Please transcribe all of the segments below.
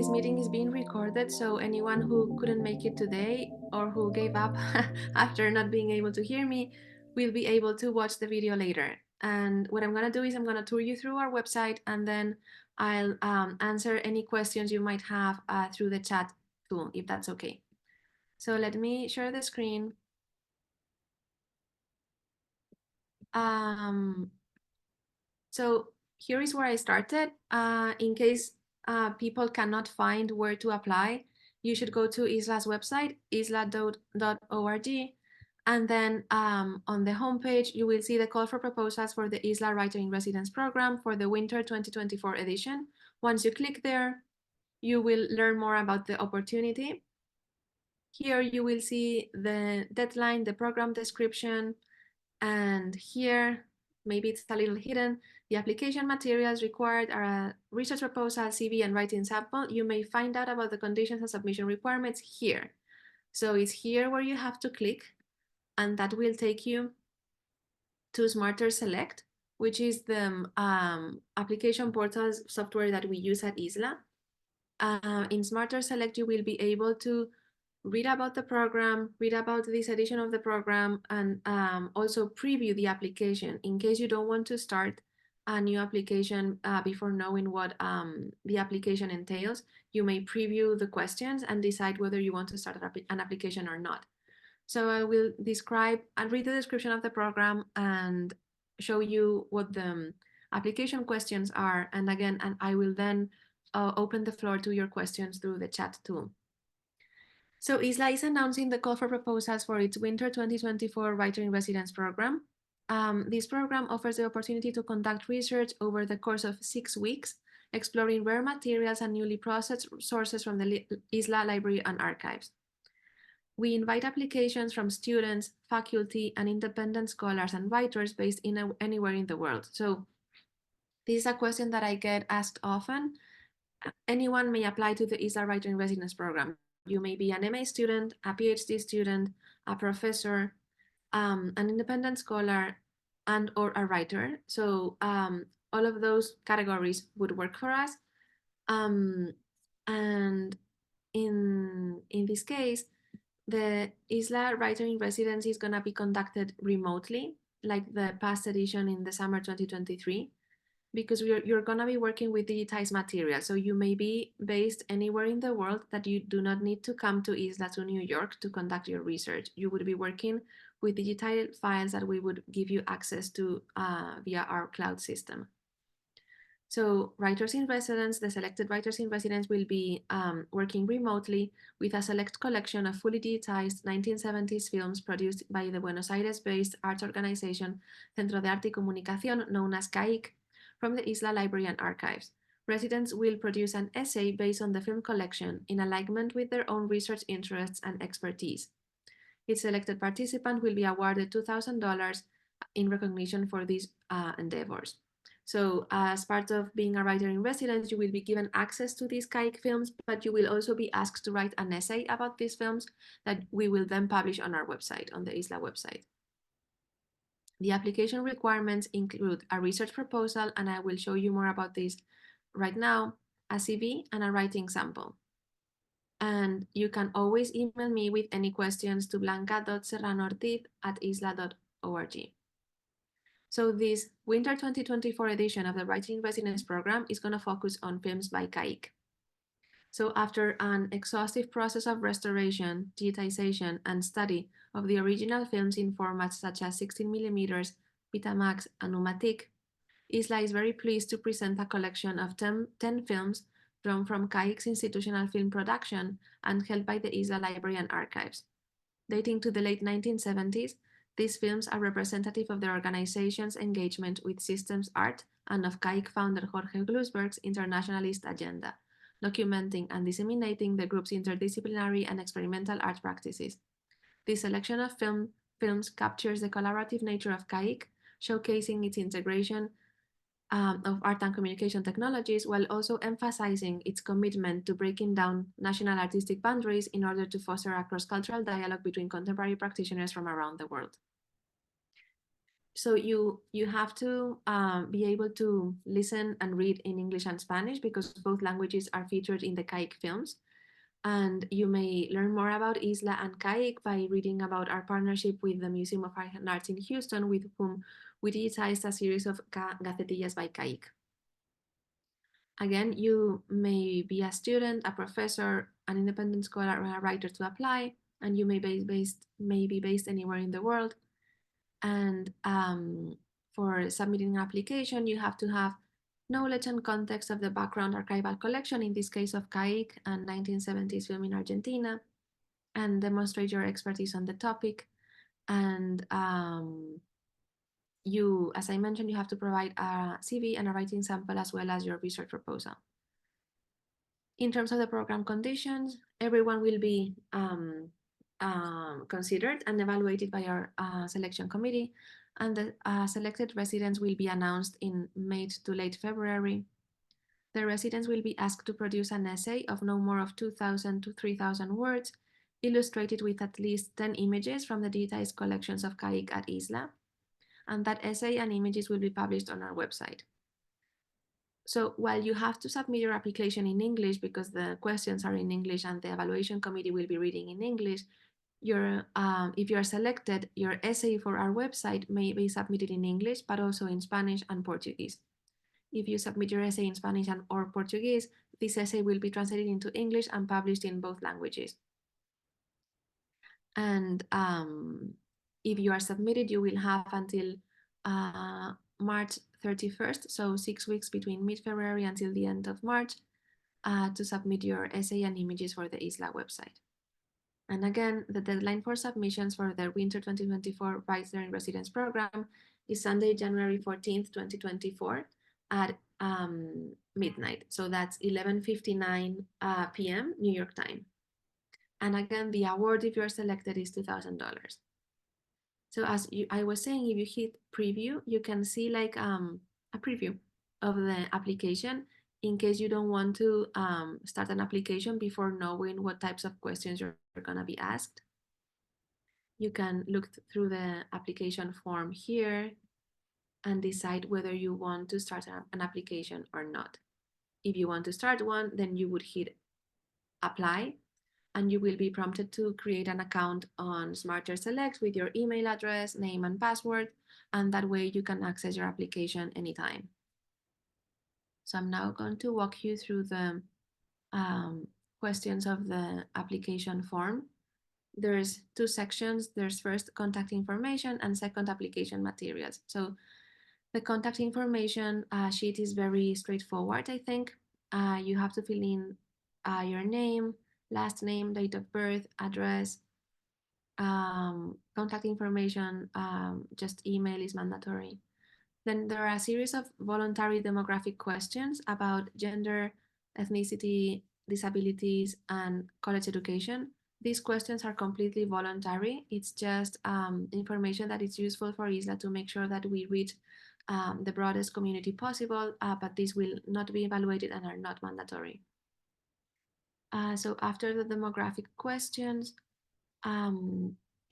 this meeting is being recorded, so anyone who couldn't make it today or who gave up after not being able to hear me will be able to watch the video later. And what I'm gonna do is I'm gonna tour you through our website, and then I'll answer any questions you might have through the chat tool, if that's okay. So let me share the screen. So here is where I started. In case people cannot find where to apply, you should go to ISLAA's website, islaa.org. And then on the homepage, you will see the call for proposals for the ISLAA Writer in Residence program for the winter 2024 edition. Once you click there, you will learn more about the opportunity. Here you will see the deadline, the program description, and here, maybe it's a little hidden, the application materials required are a research proposal, CV, and writing sample. You may find out about the conditions and submission requirements here. So it's here where you have to click, and that will take you to Smarter Select, which is the application portal software that we use at ISLAA. In Smarter Select, you will be able to read about the program, read about this edition of the program, and also preview the application in case you don't want to start a new application before knowing what the application entails. You may preview the questions and decide whether you want to start an application or not. So I will describe and read the description of the program and show you what the application questions are. And again, I will then open the floor to your questions through the chat tool. So ISLAA is announcing the call for proposals for its Winter 2024 Writer in Residence program. This program offers the opportunity to conduct research over the course of 6 weeks, exploring rare materials and newly processed sources from the ISLAA Library and Archives. We invite applications from students, faculty, and independent scholars and writers based anywhere in the world. So this is a question that I get asked often. Anyone may apply to the ISLAA Writer in Residence program. You may be an MA student, a PhD student, a professor, an independent scholar, and or a writer. So all of those categories would work for us. And in this case, the ISLAA Writer in Residence is going to be conducted remotely, like the past edition in the summer 2023. Because you're going to be working with digitized material. So you may be based anywhere in the world that you do not need to come to ISLAA to New York to conduct your research. You would be working with digital files that we would give you access to via our cloud system. So writers in residence, the selected writers in residence will be working remotely with a select collection of fully digitized 1970s films produced by the Buenos Aires-based arts organization Centro de Arte y Comunicación, known as CAYC, from the ISLAA Library and Archives. Residents will produce an essay based on the film collection in alignment with their own research interests and expertise. Each selected participant will be awarded $2,000 in recognition for these endeavors. So as part of being a writer in residence, you will be given access to these CAYC films, but you will also be asked to write an essay about these films that we will then publish on our website, on the ISLAA website. The application requirements include a research proposal, and I will show you more about this right now, a CV, and a writing sample. And you can always email me with any questions to blanca.serrano@islaa.org. So this Winter 2024 edition of the Writing in Residence program is going to focus on films by CAYC. So after an exhaustive process of restoration, digitization, and study of the original films in formats such as 16mm, Betamax, and Numatic, ISLAA is very pleased to present a collection of 10 films drawn from CAYC's institutional film production and held by the ISLAA Library and Archives. Dating to the late 1970s, these films are representative of the organization's engagement with systems art and of CAYC founder Jorge Glusberg's internationalist agenda, documenting and disseminating the group's interdisciplinary and experimental art practices. This selection of films captures the collaborative nature of CAYC, showcasing its integration of art and communication technologies, while also emphasizing its commitment to breaking down national artistic boundaries in order to foster a cross-cultural dialogue between contemporary practitioners from around the world. So you have to be able to listen and read in English and Spanish because both languages are featured in the CAYC films. And you may learn more about ISLAA and CAYC by reading about our partnership with the Museum of Art and Arts in Houston, with whom we digitized a series of gacetillas by CAYC. Again, you may be a student, a professor, an independent scholar, or a writer to apply, and you may be based anywhere in the world. And for submitting an application, you have to have knowledge and context of the background archival collection, in this case of CAYC and 1970s film in Argentina, and demonstrate your expertise on the topic. And you, as I mentioned, you have to provide a CV and a writing sample as well as your research proposal. In terms of the program conditions, everyone will be considered and evaluated by our selection committee, and the selected residents will be announced in mid to late February. The residents will be asked to produce an essay of no more of 2,000 to 3,000 words, illustrated with at least 10 images from the digitized collections of CAYC at ISLAA, and that essay and images will be published on our website. So while you have to submit your application in English because the questions are in English and the evaluation committee will be reading in English, if you are selected, your essay for our website may be submitted in English, but also in Spanish and Portuguese. If you submit your essay in Spanish or Portuguese, this essay will be translated into English and published in both languages. And if you are submitted, you will have until March 31st, so 6 weeks between mid-February until the end of March, to submit your essay and images for the ISLAA website. And again, the deadline for submissions for the Winter 2024 Writer in Residence program is Sunday, January 14th, 2024 at midnight. So that's 11:59 p.m. New York time. And again, the award, if you're selected, is $2,000. So as I was saying, if you hit preview, you can see like a preview of the application in case you don't want to start an application before knowing what types of questions you're gonna be asked. You can look through the application form here and decide whether you want to start an application or not. If you want to start one, then you would hit apply, and you will be prompted to create an account on Smarter Select with your email address, name, and password, and that way you can access your application anytime. So I'm now going to walk you through the questions of the application form. There's two sections. There's first contact information and second application materials. So the contact information sheet is very straightforward, I think. You have to fill in your name, last name, date of birth, address, contact information, just email is mandatory. Then there are a series of voluntary demographic questions about gender, ethnicity, disabilities, and college education. These questions are completely voluntary. It's just information that is useful for ISLAA to make sure that we reach the broadest community possible, but these will not be evaluated and are not mandatory. So after the demographic questions,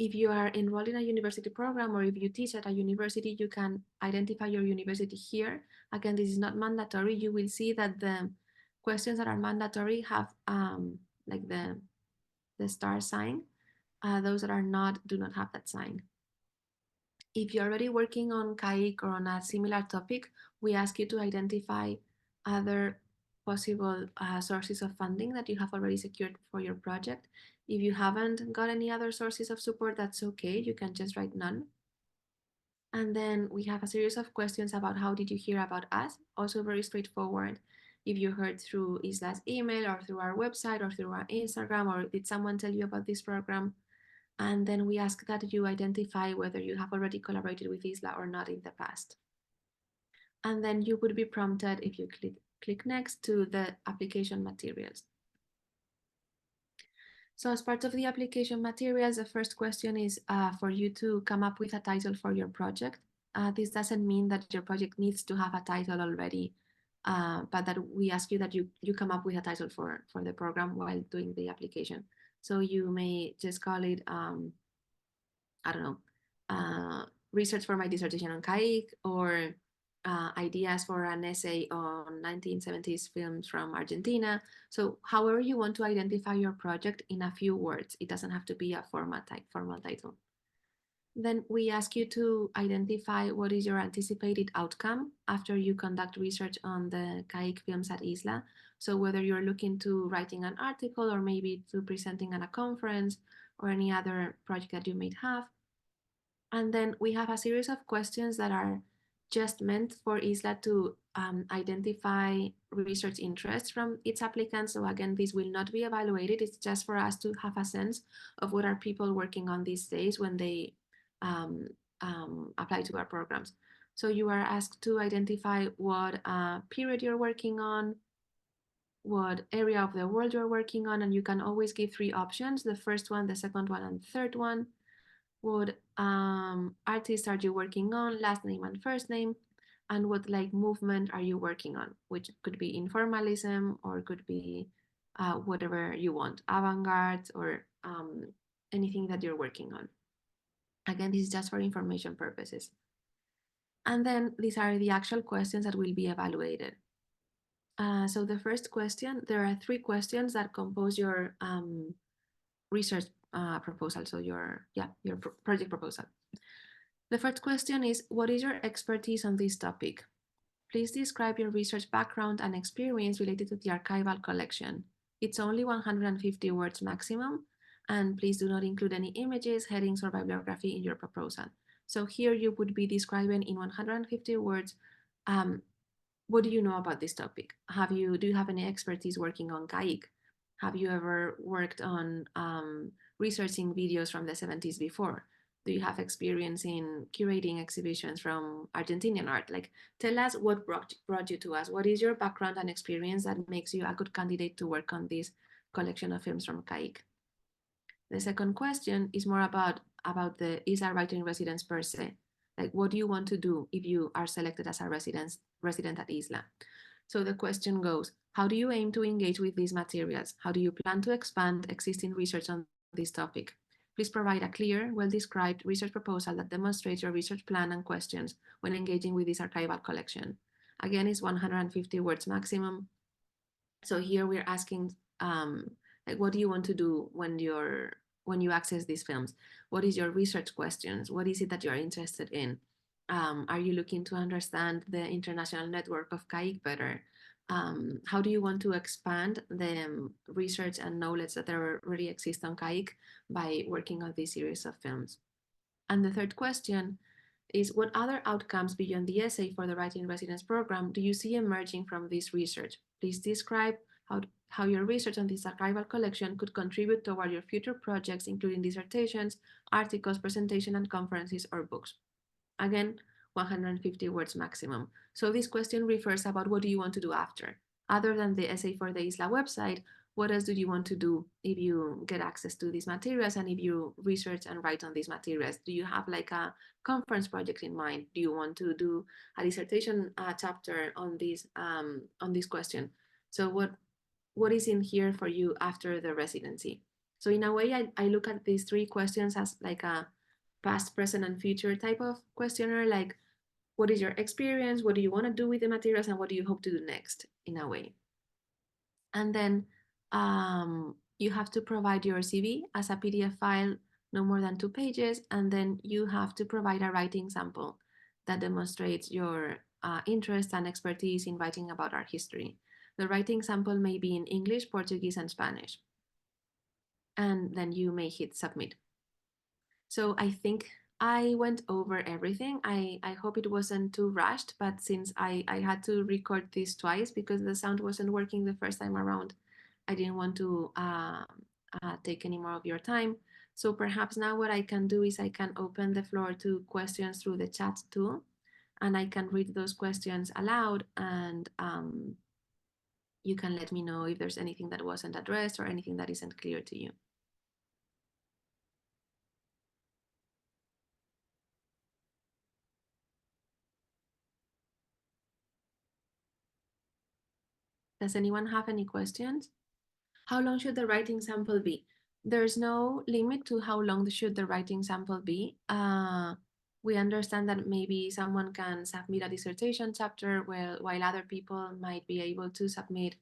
if you are enrolled in a university program or if you teach at a university, you can identify your university here. Again, this is not mandatory. You will see that the questions that are mandatory have like the star sign. Those that are not do not have that sign. If you're already working on CAYC or on a similar topic, we ask you to identify other possible sources of funding that you have already secured for your project. If you haven't got any other sources of support, that's okay. You can just write none. And then we have a series of questions about how did you hear about us? Also very straightforward. If you heard through ISLAA's email or through our website or through our Instagram, or did someone tell you about this program? And then we ask that you identify whether you have already collaborated with ISLAA or not in the past. And then you would be prompted, if you click next, to the application materials. So as part of the application materials, the first question is for you to come up with a title for your project. This doesn't mean that your project needs to have a title already, but that we ask you that you come up with a title for the program while doing the application. So you may just call it, I don't know, research for my dissertation on CAYC, or ideas for an essay on 1970s films from Argentina. So however you want to identify your project in a few words, it doesn't have to be a formal title. Then we ask you to identify what is your anticipated outcome after you conduct research on the CAYC films at ISLAA. So whether you're looking to writing an article or maybe to presenting at a conference or any other project that you may have. And then we have a series of questions that are just meant for ISLAA to identify research interests from its applicants. So again, this will not be evaluated. It's just for us to have a sense of what are people working on these days when they apply to our programs. So you are asked to identify what period you're working on, what area of the world you're working on, and you can always give 3 options, the first one, the second one, and the third one. What artist are you working on, last name and first name, and what like movement are you working on, which could be informalism or could be whatever you want, avant-garde or anything that you're working on. Again, this is just for information purposes. And then these are the actual questions that will be evaluated. So the first question, there are 3 questions that compose your research proposal, so your project proposal. The first question is, what is your expertise on this topic? Please describe your research background and experience related to the archival collection. It's only 150 words maximum, and please do not include any images, headings, or bibliography in your proposal. So here you would be describing in 150 words, what do you know about this topic? Do you have any expertise working on CAYC? Have you ever worked on researching videos from the 70s before? Do you have experience in curating exhibitions from Argentinian art? Like, tell us what brought you to us. What is your background and experience that makes you a good candidate to work on this collection of films from CAYC? The second question is more about the ISLAA writing residence per se. Like, what do you want to do if you are selected as a resident at ISLAA? So the question goes, how do you aim to engage with these materials? How do you plan to expand existing research on this topic? Please provide a clear, well-described research proposal that demonstrates your research plan and questions when engaging with this archival collection. Again, it's 150 words maximum. So here we're asking, like, what do you want to do when you access these films? What is your research questions? What is it that you're interested in? Are you looking to understand the international network of CAYC better? How do you want to expand the research and knowledge that already exist on CAYC by working on this series of films? And the third question is, what other outcomes beyond the essay for the Writing Residence program do you see emerging from this research? Please describe how your research on this archival collection could contribute toward your future projects, including dissertations, articles, presentation, and conferences or books. Again, 150 words maximum. So this question refers about what do you want to do after. Other than the essay for the ISLAA website, what else do you want to do if you get access to these materials and if you research and write on these materials? Do you have like a conference project in mind? Do you want to do a dissertation chapter on this question? So what is in here for you after the residency? So in a way, I look at these 3 questions as like a past, present, and future type of questionnaire, like what is your experience, what do you want to do with the materials, and what do you hope to do next, in a way. And then you have to provide your CV as a PDF file, no more than 2 pages, and then you have to provide a writing sample that demonstrates your interest and expertise in writing about art history. The writing sample may be in English, Portuguese, and Spanish. And then you may hit submit. So I think I went over everything. I hope it wasn't too rushed, but since I had to record this twice because the sound wasn't working the first time around, I didn't want to take any more of your time. So perhaps now what I can do is I can open the floor to questions through the chat tool, and I can read those questions aloud, and you can let me know if there's anything that wasn't addressed or anything that isn't clear to you. Does anyone have any questions? How long should the writing sample be? There's no limit to how long should the writing sample be. We understand that maybe someone can submit a dissertation chapter while other people might be able to submit,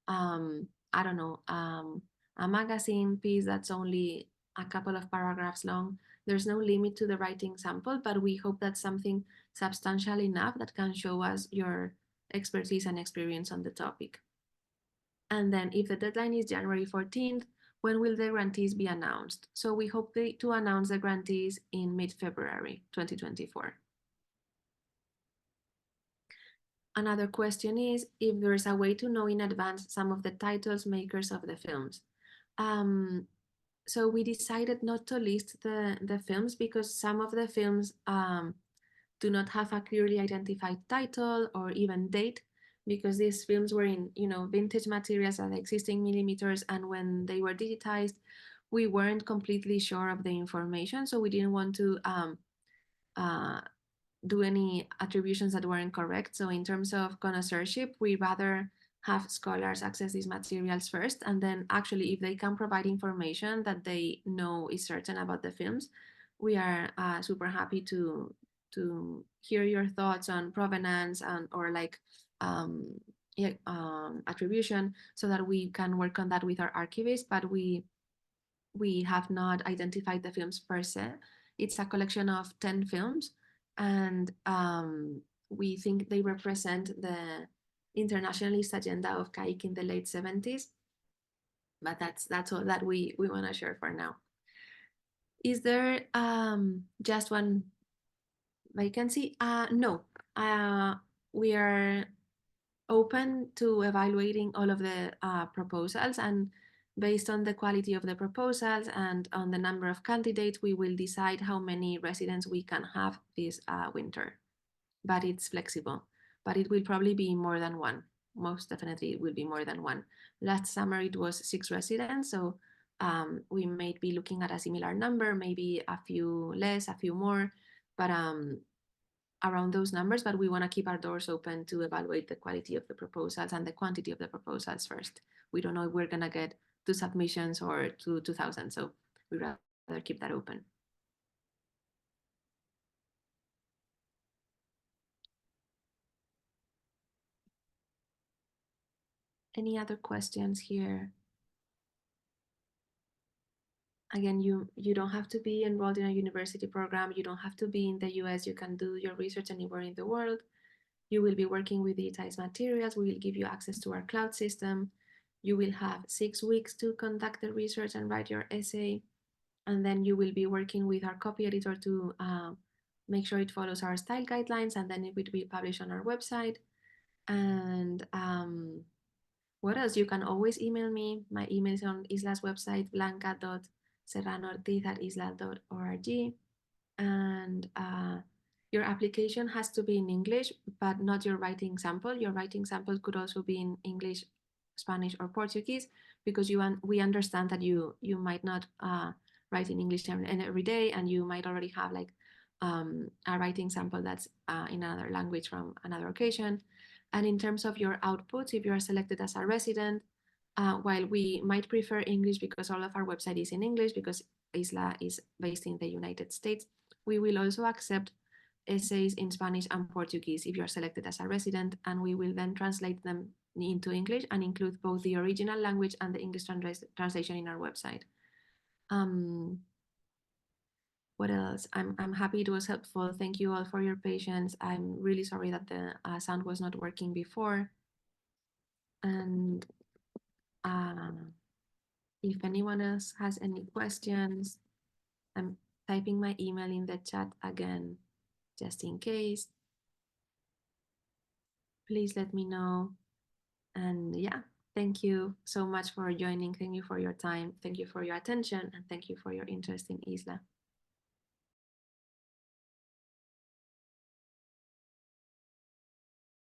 I don't know, a magazine piece that's only a couple of paragraphs long. There's no limit to the writing sample, but we hope that's something substantial enough that can show us your expertise and experience on the topic. And then if the deadline is January 14th, when will the grantees be announced? So we hope to announce the grantees in mid-February 2024. Another question is if there's a way to know in advance some of the titles makers of the films. So we decided not to list the films because some of the films do not have a clearly identified title or even date, because these films were in vintage materials at existing millimeters, and when they were digitized, we weren't completely sure of the information, so we didn't want to do any attributions that weren't correct. So in terms of connoisseurship, we rather have scholars access these materials first, and then actually if they can provide information that they know is certain about the films, we are super happy to hear your thoughts on provenance and or like attribution, so that we can work on that with our archivists. But we have not identified the films per se. It's a collection of 10 films, and we think they represent the internationalist agenda of CAYC in the late 70s. But that's all that we want to share for now. Is there just one vacancy? No. We are open to evaluating all of the proposals, and based on the quality of the proposals and on the number of candidates, we will decide how many residents we can have this winter. But it's flexible, but it will probably be more than one. Most definitely it will be more than one. Last summer it was 6 residents, so we might be looking at a similar number, maybe a few less, a few more, but around those numbers. But we want to keep our doors open to evaluate the quality of the proposals and the quantity of the proposals first. We don't know if we're going to get 2 submissions or 2,000, so we'd rather keep that open. Any other questions here? Again, you don't have to be enrolled in a university program. You don't have to be in the US. You can do your research anywhere in the world. You will be working with digitized materials. We will give you access to our cloud system. You will have 6 weeks to conduct the research and write your essay. And then you will be working with our copy editor to make sure it follows our style guidelines, and then it will be published on our website. And what else? You can always email me. My email is on ISLAA's website, blanca.serranoortiz@isla.org. And your application has to be in English, but not your writing sample. Your writing sample could also be in English, Spanish, or Portuguese, because we understand that you might not write in English every day, and you might already have like a writing sample that's in another language from another occasion. And in terms of your outputs, if you are selected as a resident, while we might prefer English because all of our website is in English, because ISLAA is based in the United States, we will also accept essays in Spanish and Portuguese if you're selected as a resident, and we will then translate them into English and include both the original language and the English translation in our website. What else? I'm happy it was helpful. Thank you all for your patience. I'm really sorry that the sound was not working before. And if anyone else has any questions, I'm typing my email in the chat again, just in case. Please let me know. And yeah, thank you so much for joining. Thank you for your time. Thank you for your attention. And thank you for your interest in ISLAA.